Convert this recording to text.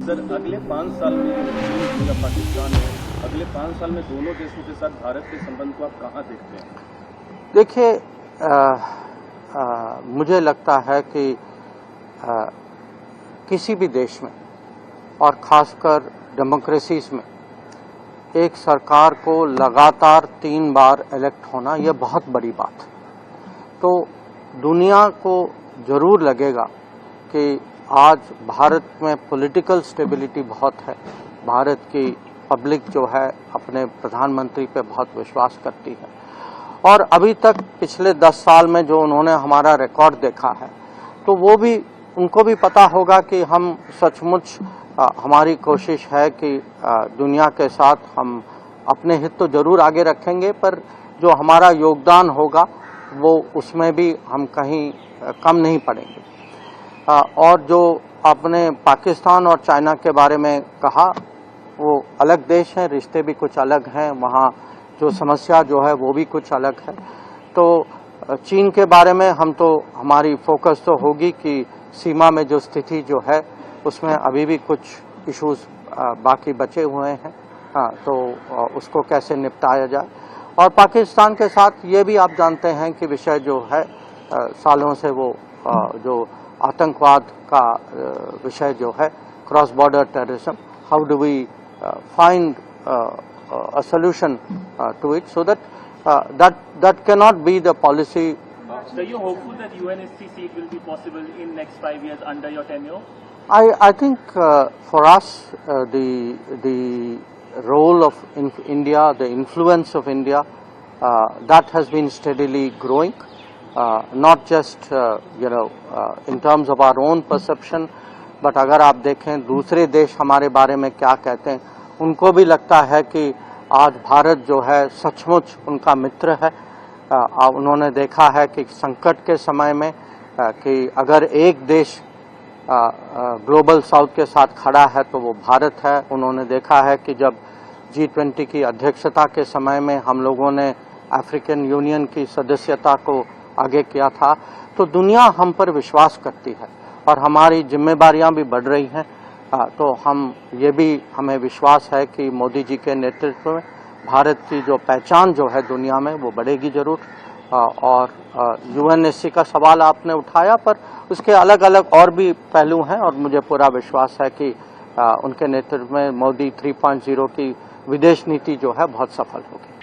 Sir, अगले 5 साल में चीन या पाकिस्तान है, अगले 5 साल में दोनों देशों के साथ भारत के संबंध को आप कहाँ देखते हैं? देखिए, मुझे लगता है कि किसी भी देश में और खासकर डेमोक्रेसीज में एक सरकार को लगातार 3 बार इलेक्ट होना यह बहुत बड़ी बात है। तो दुनिया को जरूर लगेगा कि आज भारत में पॉलिटिकल स्टेबिलिटी बहुत है, भारत की पब्लिक जो है अपने प्रधानमंत्री पे बहुत विश्वास करती है, और अभी तक पिछले 10 साल में जो उन्होंने हमारा रिकॉर्ड देखा है, तो वो भी उनको भी पता होगा कि हम सचमुच हमारी कोशिश है कि दुनिया के साथ हम अपने हित तो जरूर आगे रखेंगे, पर जो हमारा योगदान होगा वो उसमें भी हम कहीं कम नहीं पड़ेंगे। और जो आपने पाकिस्तान और चाइना के बारे में कहा, वो अलग देश हैं, रिश्ते भी कुछ अलग हैं, वहाँ जो समस्या जो है वो भी कुछ अलग है। तो चीन के बारे में हम तो हमारी फोकस तो होगी कि सीमा में जो स्थिति जो है उसमें अभी भी कुछ इश्यूज बाकी बचे हुए हैं, तो उसको कैसे निपटाया जाए। और पाकिस्तान के साथ ये भी आप जानते हैं कि विषय जो है सालों से वो जो आतंकवाद का विषय जो है, cross border terrorism, how do we find a solution to it, so that cannot be the policy. So you're hopeful that UNSC seat will be possible in next 5 years under your tenure? I think for us the role of India, the influence of India, that has been steadily growing, not just in terms of our own perception, but अगर आप देखें दूसरे देश हमारे बारे में क्या कहते हैं, उनको भी लगता है कि आज भारत जो है सचमुच उनका मित्र है। उन्होंने देखा है कि संकट के समय में कि अगर एक देश ग्लोबल साउथ के साथ खड़ा है तो वो भारत है। उन्होंने देखा है कि जब G20 की अध्यक्षता के समय में हम लोगों ने अफ्रीकन यूनियन की सदस्यता को आगे किया था, तो दुनिया हम पर विश्वास करती है और हमारी जिम्मेदारियां भी बढ़ रही हैं। तो हमें विश्वास है कि मोदी जी के नेतृत्व में भारत की जो पहचान जो है दुनिया में वो बढ़ेगी जरूर। और UNSC का सवाल आपने उठाया, पर उसके अलग अलग और भी पहलू हैं और मुझे पूरा विश्वास है कि उनके नेतृत्व में मोदी 3.0 की विदेश नीति जो है बहुत सफल होगी।